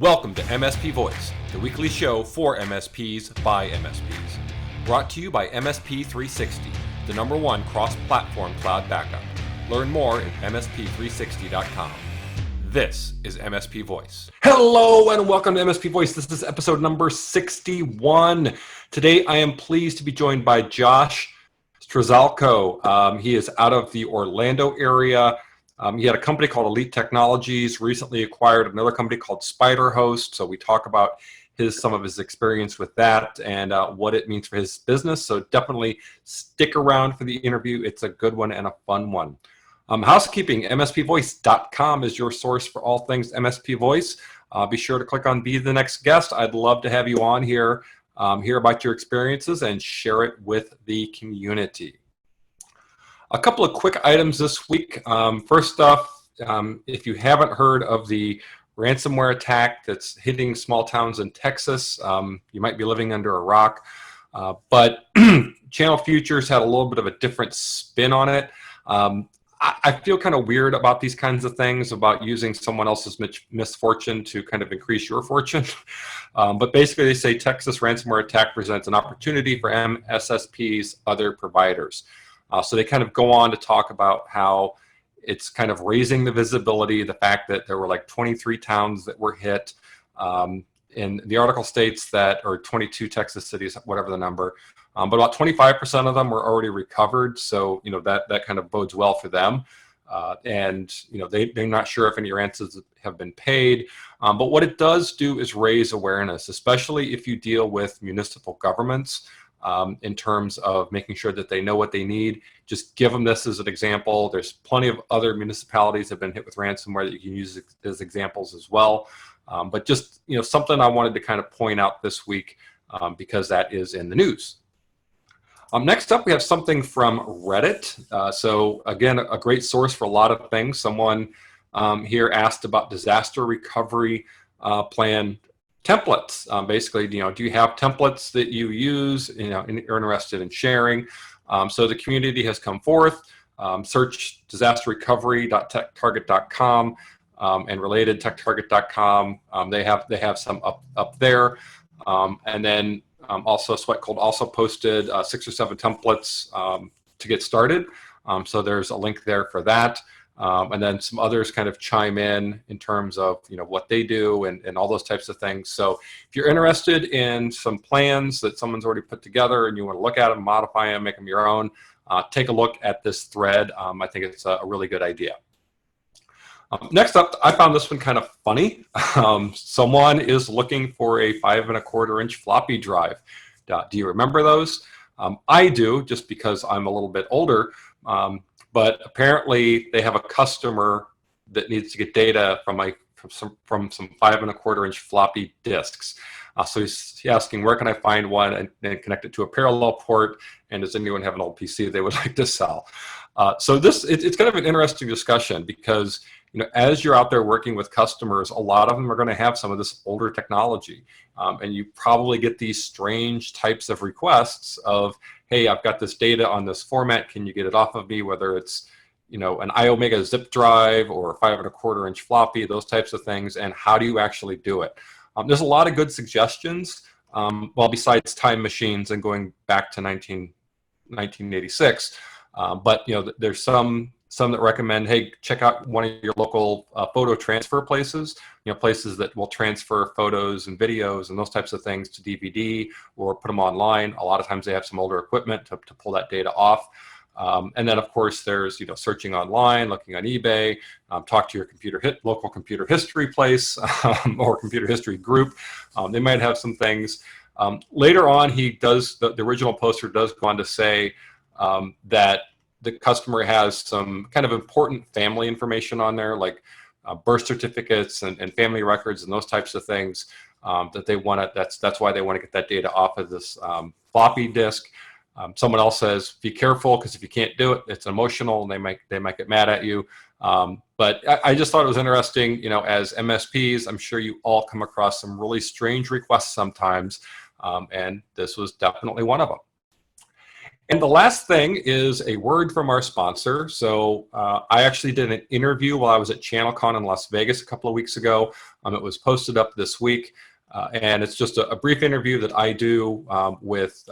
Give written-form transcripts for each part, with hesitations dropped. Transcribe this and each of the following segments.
Welcome to MSP Voice, the weekly show for MSPs by MSPs. Brought to you by MSP 360, the #1 cross-platform cloud backup. Learn more at msp360.com. This is MSP Voice. Hello and welcome to MSP Voice. This is episode number 61. Today I am pleased to be joined by Josh Strzelko. He is out of the Orlando area. He had a company called Elite Technologies, recently acquired another company called SpiderHost. So we talk about some of his experience with that and what it means for his business. So definitely stick around for the interview. It's a good one and a fun one. Housekeeping, mspvoice.com is your source for all things MSP Voice. Be sure to click on Be the Next Guest. I'd love to have you on here, hear about your experiences, and share it with the community. A couple of quick items this week. First off, if you haven't heard of the ransomware attack that's hitting small towns in Texas, you might be living under a rock. But Channel Futures had a little bit of a different spin on it. I feel kind of weird about these kinds of things, about using someone else's misfortune to kind of increase your fortune. But basically they say Texas ransomware attack presents an opportunity for MSSPs, other providers. So they kind of go on to talk about how it's kind of raising the visibility, the fact that there were like 23 towns that were hit. And the article states that, or 22 Texas cities, whatever the number, but about 25% of them were already recovered. So, you know, that kind of bodes well for them. And, you know, they're not sure if any ransoms have been paid. But what it does do is raise awareness, especially if you deal with municipal governments. In terms of making sure that they know what they need. Just give them this as an example. There's plenty of other municipalities that have been hit with ransomware that you can use as examples as well. But just, you know, something I wanted to kind of point out this week because that is in the news. Next up, we have something from Reddit. So again, a great source for a lot of things. Someone here asked about disaster recovery plan templates. Basically, you know, do you have templates that you use, you know, and you're interested in sharing? So the community has come forth. Search disasterrecovery.techtarget.com and related techtarget.com. They have some up there. And then also SweatCold also posted 6 or 7 templates to get started. So there's a link there for that. And then some others kind of chime in terms of, you know, what they do and all those types of things. So if you're interested in some plans that someone's already put together and you want to look at them, modify them, make them your own, take a look at this thread. I think it's a really good idea. Next up, I found this one kind of funny. Someone is looking for a 5 1/4 inch floppy drive. Do you remember those? I do, just because I'm a little bit older. But apparently they have a customer that needs to get data from some 5 1/4 inch floppy disks. So he's asking, where can I find one and connect it to a parallel port? And does anyone have an old PC they would like to sell? So it's kind of an interesting discussion because, you know, as you're out there working with customers, a lot of them are going to have some of this older technology. And you probably get these strange types of requests of, hey, I've got this data on this format. Can you get it off of me? Whether it's, you know, an iOmega zip drive or 5 1/4 inch floppy, those types of things. And how do you actually do it? There's a lot of good suggestions. Well, besides time machines and going back to 1986. But, you know, there's some that recommend, hey, check out one of your local photo transfer places, you know, places that will transfer photos and videos and those types of things to DVD or put them online. A lot of times they have some older equipment to pull that data off. And then, of course, there's, you know, searching online, looking on eBay, talk to your local computer history place or computer history group. They might have some things. Later on, the original poster does go on to say that the customer has some kind of important family information on there, like birth certificates and family records and those types of things that they want to. That's why they want to get that data off of this floppy disk. Someone else says, be careful, because if you can't do it, it's emotional, and they might get mad at you. But I just thought it was interesting. You know, as MSPs, I'm sure you all come across some really strange requests sometimes, and this was definitely one of them. And the last thing is a word from our sponsor. So I actually did an interview while I was at ChannelCon in Las Vegas a couple of weeks ago. It was posted up this week. And it's just a brief interview that I do with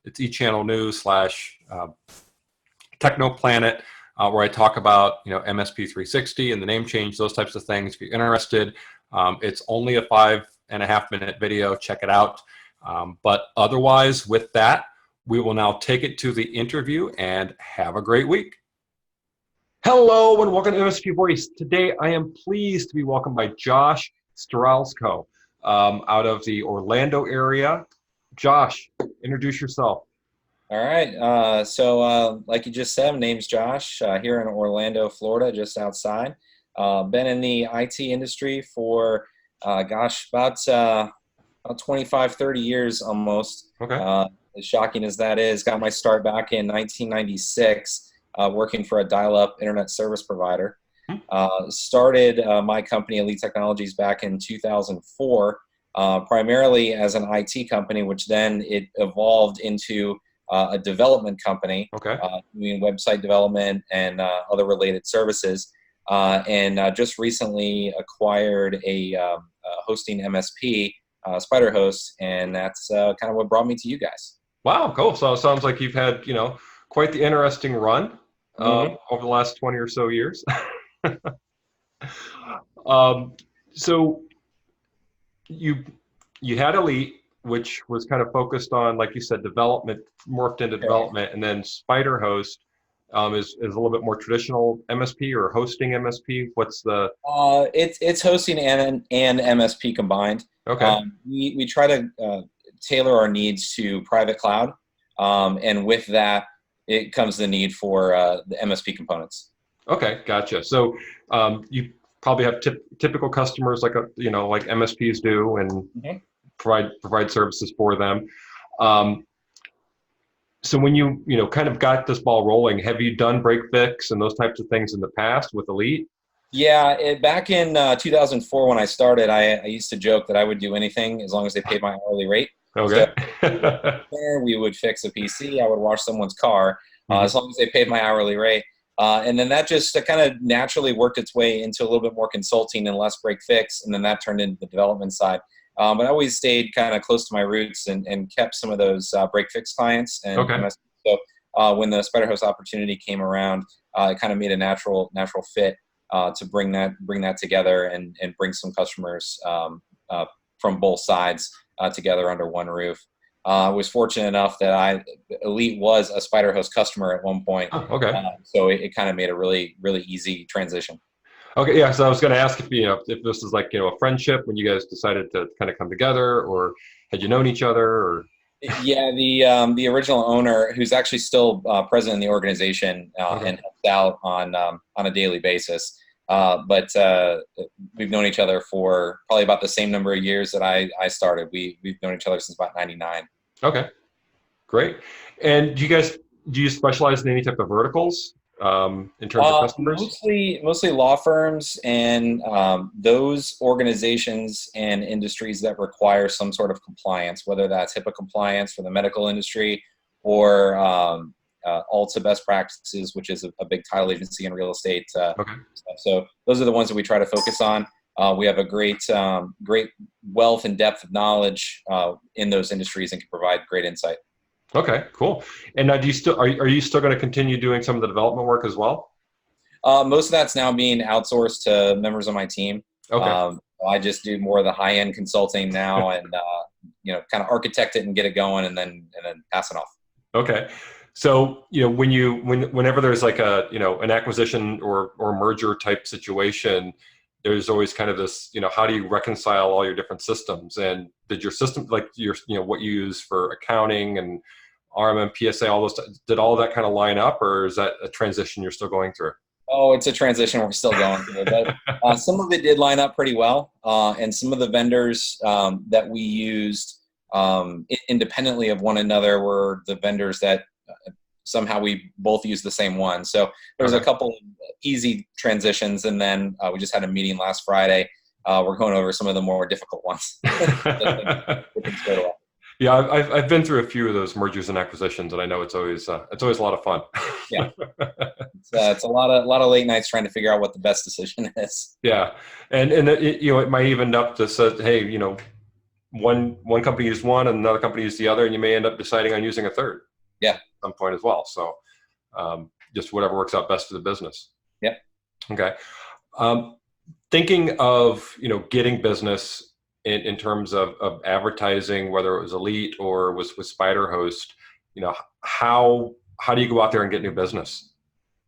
it's eChannel News / TechnoPlanet, where I talk about MSP 360 and the name change, those types of things. If you're interested, it's only a 5.5-minute video. Check it out. But otherwise, with that, we will now take it to the interview and have a great week. Hello and welcome to MSP Voice. Today I am pleased to be welcomed by Josh Stralsko out of the Orlando area. Josh, introduce yourself. All right. So like you just said, my name's Josh, here in Orlando, Florida, just outside. Been in the IT industry for, about 25, 30 years almost. Okay. As shocking as that is, got my start back in 1996, working for a dial-up internet service provider. Started my company, Elite Technologies, back in 2004, primarily as an IT company, which then it evolved into a development company, doing website development and other related services, and just recently acquired a hosting MSP, SpiderHost, and that's kind of what brought me to you guys. Wow, cool. So it sounds like you've had, quite the interesting run over the last 20 or so years. So you had Elite, which was kind of focused on, like you said, development, morphed into development, and then SpiderHost is a little bit more traditional MSP or hosting MSP. What's the? It's hosting and MSP combined. Okay. We try to tailor our needs to private cloud, and with that, it comes the need for the MSP components. Okay, gotcha. So you probably have typical customers like like MSPs do, and provide services for them. So when you kind of got this ball rolling, have you done break fix and those types of things in the past with Elite? Yeah, back in 2004 when I started, I used to joke that I would do anything as long as they paid my hourly rate. Okay. So we would fix a PC, I would wash someone's car, as long as they paid my hourly rate. And then that just kind of naturally worked its way into a little bit more consulting and less break fix, and then that turned into the development side. But I always stayed kind of close to my roots and kept some of those break fix clients. And so when the SpiderHost opportunity came around, it kind of made a natural fit to bring that together and bring some customers from both sides together under one roof. I was fortunate enough that Elite was a SpiderHost customer at one point. So it kind of made a really, really easy transition. Okay, yeah. So I was going to ask if this is like a friendship when you guys decided to kind of come together, or had you known each other, or? Yeah, the original owner, who's actually still present in the organization and helps out on a daily basis. But we've known each other for probably about the same number of years that I started. We've known each other since about 99. Okay, great. And do you specialize in any type of verticals in terms of customers? Mostly law firms and those organizations and industries that require some sort of compliance, whether that's HIPAA compliance for the medical industry or ALTA best practices, which is a big title agency in real estate. So those are the ones that we try to focus on. We have a great wealth and depth of knowledge in those industries and can provide great insight. Okay, cool. And now, are you still going to continue doing some of the development work as well? Most of that's now being outsourced to members of my team. Okay. I just do more of the high-end consulting now, and kind of architect it and get it going, and then pass it off. Okay. So whenever there's like an acquisition or merger type situation, there's always kind of this how do you reconcile all your different systems, and did your system, like what you use for accounting and RMM, PSA, all those, did all of that kind of line up, or is that a transition you're still going through? Oh, it's a transition we're still going through, but some of it did line up pretty well, and some of the vendors that we used independently of one another were the vendors that somehow we both use the same one. So there's a couple of easy transitions, and then we just had a meeting last Friday. We're going over some of the more difficult ones. Yeah, I've been through a few of those mergers and acquisitions, and I know it's always a lot of fun. Yeah, it's a lot of late nights trying to figure out what the best decision is. Yeah, and it might even end up to say, hey, one company used one and another company used the other, and you may end up deciding on using a third Yeah. at some point as well. So just whatever works out best for the business. Yep. Okay. Thinking of getting business in terms of advertising, whether it was Elite or was with SpiderHost, how do you go out there and get new business?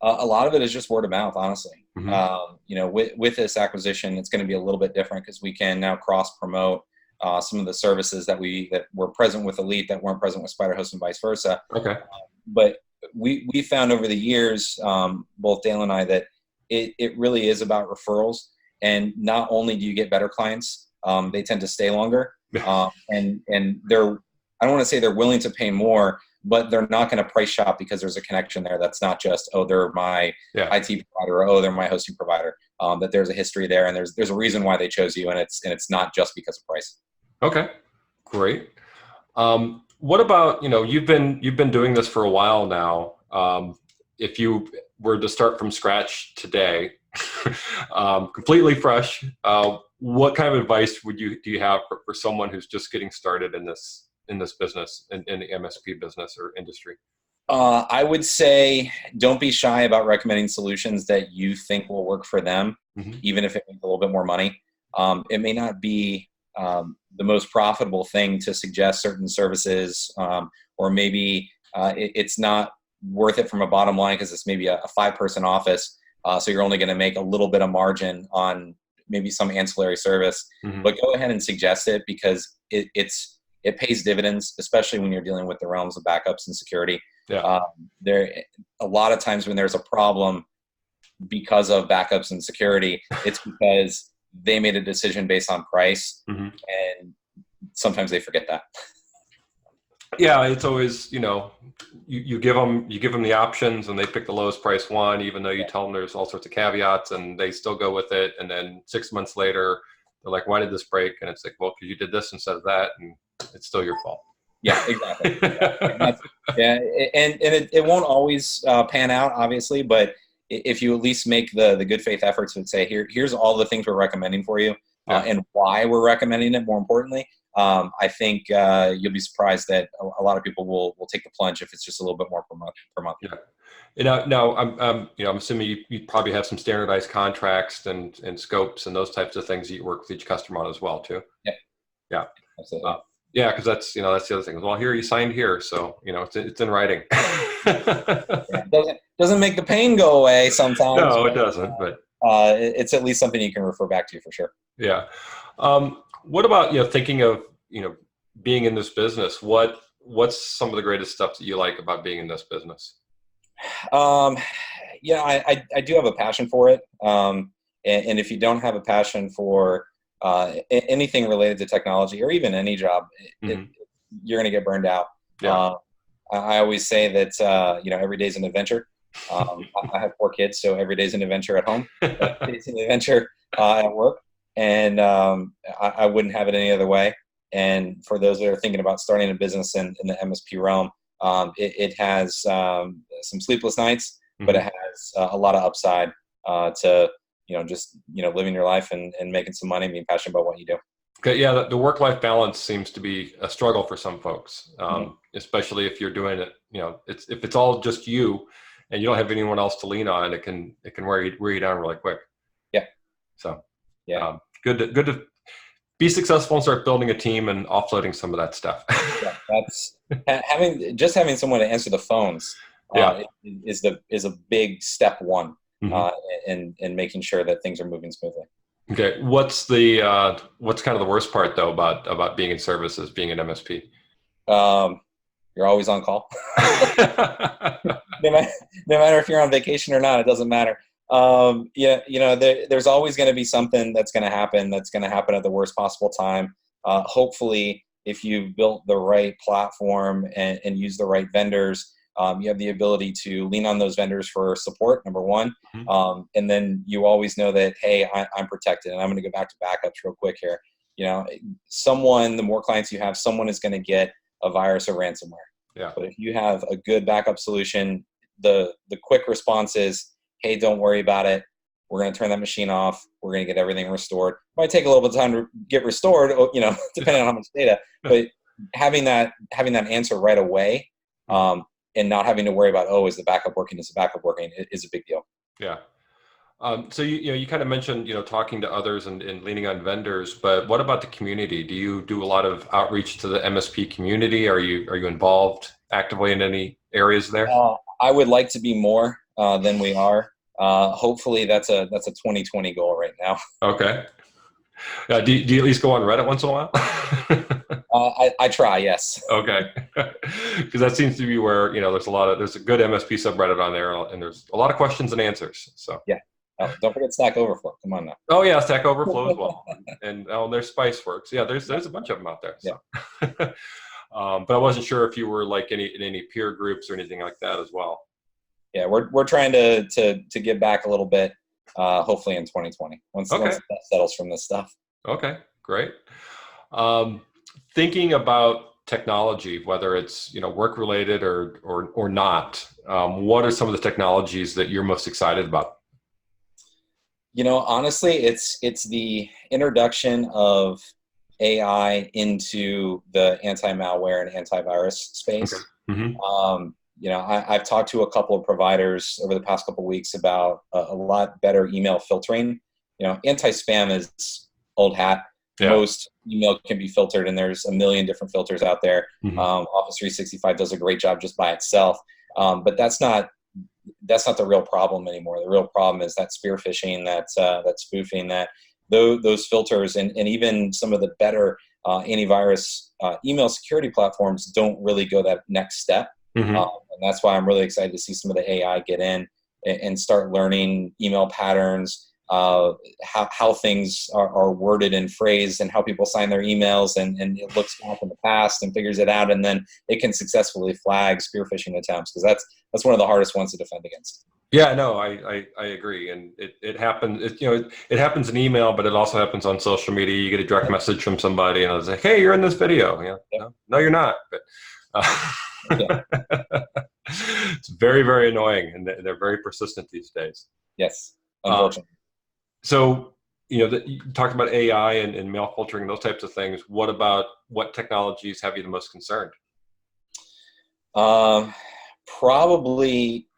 A lot of it is just word of mouth, honestly. Mm-hmm. With this acquisition, it's going to be a little bit different because we can now cross promote some of the services that were present with Elite that weren't present with SpiderHost and vice versa. Okay. But we found over the years, both Dale and I, that it really is about referrals. And not only do you get better clients, they tend to stay longer. And they're, I don't want to say they're willing to pay more, but they're not going to price shop because there's a connection there. That's not just, oh, they're my IT provider, or, oh, they're my hosting provider. That there's a history there, and there's a reason why they chose you, and it's not just because of price. Okay, great. What about, you've been doing this for a while now. If you were to start from scratch today, completely fresh, what kind of advice do you have for someone who's just getting started in this business, in the MSP business or industry? I would say don't be shy about recommending solutions that you think will work for them, even if it makes a little bit more money. It may not be the most profitable thing to suggest certain services, or maybe it's not worth it from a bottom line because it's maybe a 5-person office, so you're only going to make a little bit of margin on maybe some ancillary service. But go ahead and suggest it because it pays dividends, especially when you're dealing with the realms of backups and security. There a lot of times when there's a problem because of backups and security, it's because they made a decision based on price, and sometimes they forget that. Yeah, it's always, you give them the options and they pick the lowest price one, even though you tell them there's all sorts of caveats, and they still go with it. And then 6 months later, they're like, why did this break? And it's like, well, because you did this instead of that, and it's still your fault. Yeah, exactly. Yeah, and it won't always pan out, obviously, but if you at least make the good faith efforts and say, here's all the things we're recommending for you, and why we're recommending it, more importantly, I think you'll be surprised that a lot of people will take the plunge if it's just a little bit more per month. Yeah. Now I'm assuming you probably have some standardized contracts and scopes and those types of things that you work with each customer on as well too. Yeah. Absolutely. Yeah, because that's the other thing. Well, here you signed here, so it's in writing. Doesn't make the pain go away sometimes. No, it doesn't. But it's at least something you can refer back to for sure. Yeah. What about thinking of being in this business? What's some of the greatest stuff that you like about being in this business? I do have a passion for it. And if you don't have a passion for anything related to technology or even any job, you're going to get burned out. I always say that, every day's an adventure. I have 4 kids, so every day's an adventure at home. Every day's an adventure at work. And I wouldn't have it any other way. And for those that are thinking about starting a business in the MSP realm, it has some sleepless nights, but it has a lot of upside to just living your life and making some money and being passionate about what you do. Okay, yeah, the work-life balance seems to be a struggle for some folks, especially if you're doing it. If it's all just you, and you don't have anyone else to lean on, it can wear you down really quick. Yeah. So good to be successful and start building a team and offloading some of that stuff. That's having someone to answer the phones. Is a big step one in making sure that things are moving smoothly. Okay, what's kind of the worst part though about being in services, being an MSP? You're always on call. No matter if you're on vacation or not, it doesn't matter. There's always going to be something that's going to happen at the worst possible time. Hopefully, if you've built the right platform and use the right vendors, you have the ability to lean on those vendors for support, number one. And then you always know that, hey, I'm protected. And I'm going to go back to backups real quick here. The more clients you have, someone is going to get a virus or ransomware. Yeah. But if you have a good backup solution, the quick response is, hey, don't worry about it. We're going to turn that machine off. We're going to get everything restored. It might take a little bit of time to get restored, depending on how much data. But having that answer right away, and not having to worry about, is the backup working? Is the backup working? Is a big deal. Yeah. So you kind of mentioned talking to others and leaning on vendors, but what about the community? Do you do a lot of outreach to the MSP community? Are you involved actively in any areas there? I would like to be more than we are. Hopefully that's a 2020 goal right now. Okay. Do you at least go on Reddit once in a while? I try, yes. Okay. Because that seems to be where, there's a good MSP subreddit on there, and there's a lot of questions and answers. So yeah. Don't forget Stack Overflow. Come on now. Oh yeah, Stack Overflow as well. And there's SpiceWorks. Yeah, there's a bunch of them out there. So. Yeah. But I wasn't sure if you were like in any peer groups or anything like that as well. Yeah, we're trying to give back a little bit, hopefully in 2020 once that settles from this stuff. Okay, great. Thinking about technology, whether it's work related or not, what are some of the technologies that you're most excited about? Honestly, it's the introduction of AI into the anti-malware and antivirus space. Okay. Mm-hmm. I've talked to a couple of providers over the past couple of weeks about a lot better email filtering. Anti-spam is old hat. Yeah. Most email can be filtered, and there's a million different filters out there. Mm-hmm. Office 365 does a great job just by itself, but that's not the real problem anymore. The real problem is that spear phishing, that spoofing, that those filters, and even some of the better antivirus email security platforms don't really go that next step. Mm-hmm. And that's why I'm really excited to see some of the AI get in and start learning email patterns, how things are worded and phrased, and how people sign their emails, and it looks back in the past and figures it out, and then it can successfully flag spear phishing attempts, because that's one of the hardest ones to defend against. Yeah, no, I agree, and it happens. It happens in email, but it also happens on social media. You get a direct message from somebody, and it's like, "Hey, you're in this video." No, you're not. But it's very, very annoying, and they're very persistent these days. Yes, unfortunately. So you talked about AI and mail filtering, those types of things. What technologies have you the most concerned? Probably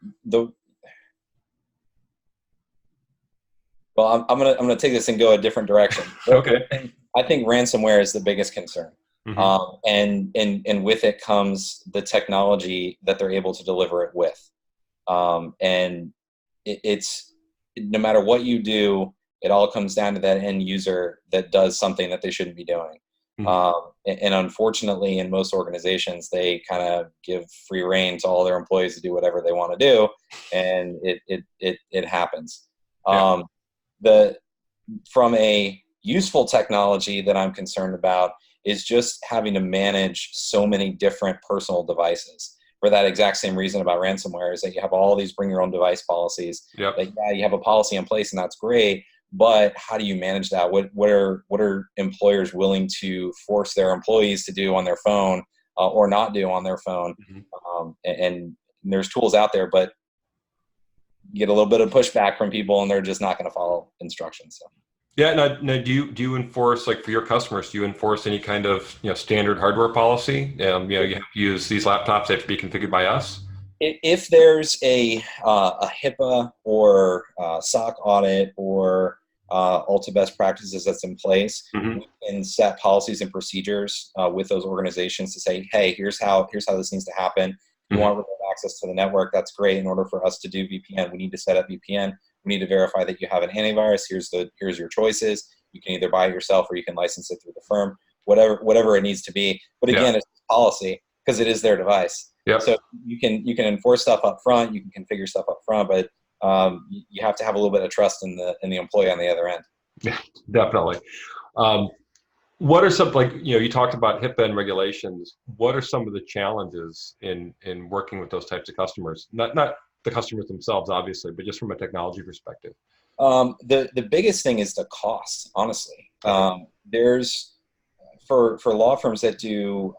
Well, I'm gonna take this and go a different direction. Okay. I think ransomware is the biggest concern, mm-hmm. And with it comes the technology that they're able to deliver it with, and it's no matter what you do, it all comes down to that end user that does something that they shouldn't be doing. Mm-hmm. And unfortunately, in most organizations, they kind of give free rein to all their employees to do whatever they want to do, and it happens. Yeah. From a useful technology that I'm concerned about is just having to manage so many different personal devices. For that exact same reason about ransomware, is that you have all these bring your own device policies. Yep. That, yeah, you have a policy in place, and that's great, but how do you manage that? What are employers willing to force their employees to do on their phone or not do on their phone? Mm-hmm. And there's tools out there, but you get a little bit of pushback from people, and they're just not going to follow instructions. So. Yeah. Now, do you enforce, like for your customers, do you enforce any kind of standard hardware policy? You have to use these laptops, they have to be configured by us. If there's a HIPAA or SOC audit or Ulta best practices that's in place, mm-hmm. we can set policies and procedures with those organizations to say, hey, here's how this needs to happen. You want remote access to the network, that's great. In order for us to do VPN, we need to set up VPN. We need to verify that you have an antivirus. Here's your choices. You can either buy it yourself or you can license it through the firm, whatever it needs to be. But again, It's policy because it is their device. Yep. So you can enforce stuff up front, you can configure stuff up front, but you have to have a little bit of trust in the employee on the other end. Yeah, definitely. What are some, you talked about HIPAA and regulations. What are some of the challenges in working with those types of customers? Not the customers themselves, obviously, but just from a technology perspective. The biggest thing is the cost, honestly. There's for law firms that do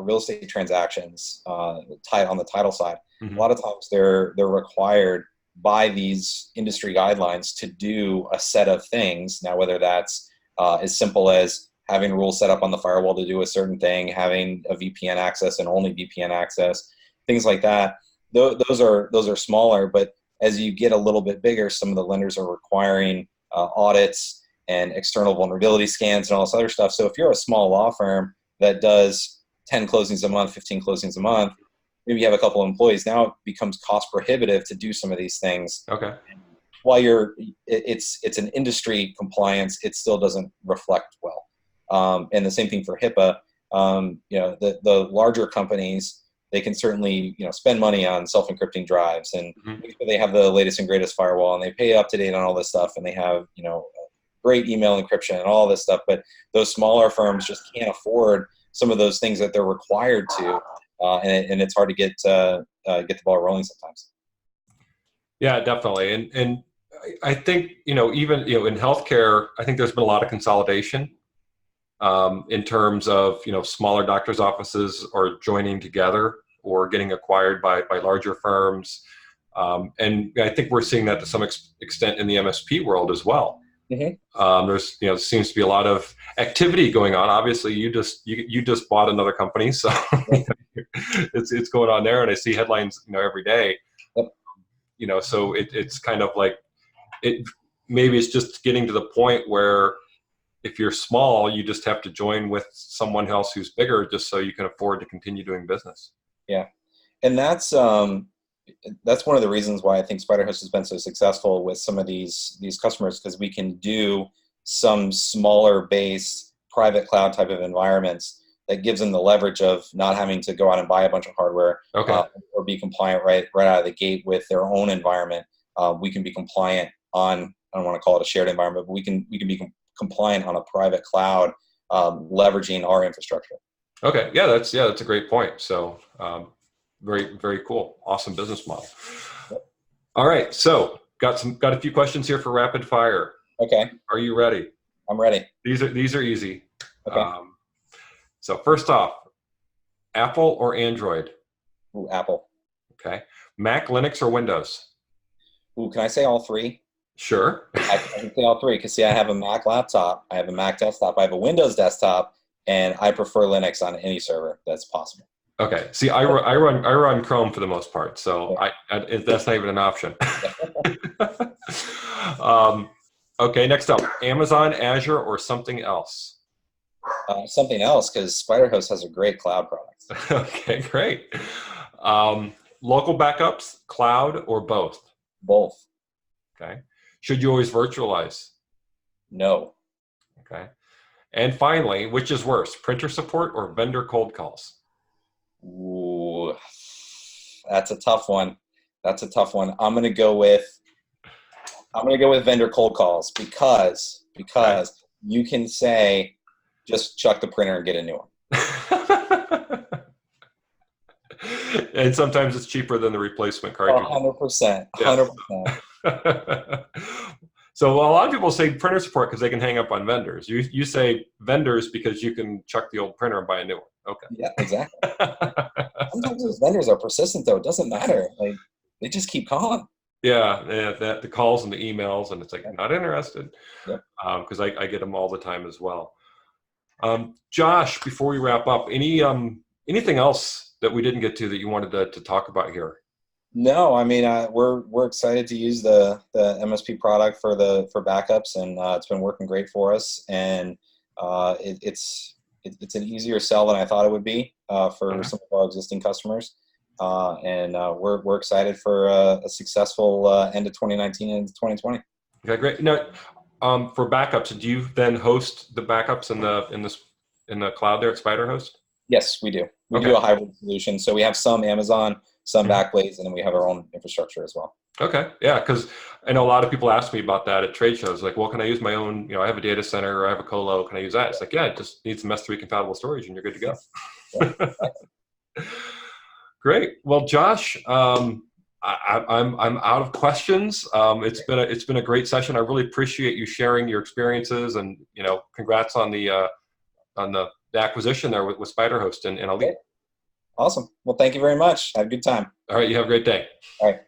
real estate transactions on the title side. Mm-hmm. A lot of times they're required by these industry guidelines to do a set of things. Now, whether that's as simple as having rules set up on the firewall to do a certain thing, having a VPN access and only VPN access, things like that. Those are smaller, but as you get a little bit bigger, some of the lenders are requiring audits and external vulnerability scans and all this other stuff. So if you're a small law firm that does 10 closings a month, 15 closings a month, maybe you have a couple of employees, now it becomes cost prohibitive to do some of these things. Okay. While it's an industry compliance, it still doesn't reflect well. And the same thing for HIPAA. The larger companies, they can certainly spend money on self-encrypting drives, and they have the latest and greatest firewall, and they pay up to date on all this stuff, and they have great email encryption and all this stuff. But those smaller firms just can't afford some of those things that they're required to, and it's hard to get the ball rolling sometimes. Yeah, definitely. And I think even in healthcare, I think there's been a lot of consolidation. In terms of smaller doctors' offices are joining together or getting acquired by larger firms, and I think we're seeing that to some extent in the MSP world as well. Mm-hmm. There's seems to be a lot of activity going on. Obviously, you just bought another company, so it's going on there, and I see headlines every day. Yep. So it's kind of like maybe it's just getting to the point where, if you're small, you just have to join with someone else who's bigger just so you can afford to continue doing business. Yeah. And that's one of the reasons why I think SpiderHost has been so successful with some of these customers, because we can do some smaller base private cloud type of environments that gives them the leverage of not having to go out and buy a bunch of hardware, or be compliant right out of the gate with their own environment. We can be compliant on, I don't want to call it a shared environment, but we can be compliant on a private cloud, leveraging our infrastructure. Okay, yeah, that's a great point. So very, very cool, awesome business model. Yep. All right, so got a few questions here for rapid fire. Okay. Are you ready? I'm ready. These are easy. Okay. So first off, Apple or Android? Ooh, Apple. Okay. Mac, Linux, or Windows? Ooh, can I say all three? Sure. I can say all three, because I have a Mac laptop, I have a Mac desktop, I have a Windows desktop, and I prefer Linux on any server that's possible. Okay. See, I run Chrome for the most part, so that's not even an option. Okay. Next up, Amazon, Azure, or something else? Something else, because SpiderHost has a great cloud product. Okay, great. Local backups, cloud, or both? Both. Okay. Should you always virtualize? No. Okay. And finally, which is worse, printer support or vendor cold calls? Ooh, that's a tough one. I'm going to go with vendor cold calls, because you can say, just chuck the printer and get a new one. And sometimes it's cheaper than the replacement cartridge. 100%. 100%. So a lot of people say printer support because they can hang up on vendors. You say vendors because you can chuck the old printer and buy a new one. Okay. Yeah, exactly. Sometimes those vendors are persistent, though. It doesn't matter. Like, they just keep calling. Yeah, the calls and the emails, and it's like, not interested. Yep. Because I get them all the time as well. Josh, before we wrap up, anything else that we didn't get to that you wanted to talk about here? No, I mean, we're excited to use the MSP product for backups, and it's been working great for us. And it's an easier sell than I thought it would be for some of our existing customers. And we're excited for a successful end of 2019 and 2020. Okay, great. Now, for backups, do you then host the backups in the cloud there at SpiderHost? Yes, we do. We do a hybrid solution. So we have some Amazon, some Backblaze, and then we have our own infrastructure as well. Okay, yeah, because I know a lot of people ask me about that at trade shows. Like, well, can I use my own? I have a data center or I have a colo. Can I use that? It's like, yeah, it just needs some S3 compatible storage, and you're good to go. Great. Well, Josh, I'm out of questions. It's been a great session. I really appreciate you sharing your experiences, and congrats on the the acquisition there with SpiderHost, and I'll leave. Awesome. Well, thank you very much. Have a good time. All right, you have a great day. All right.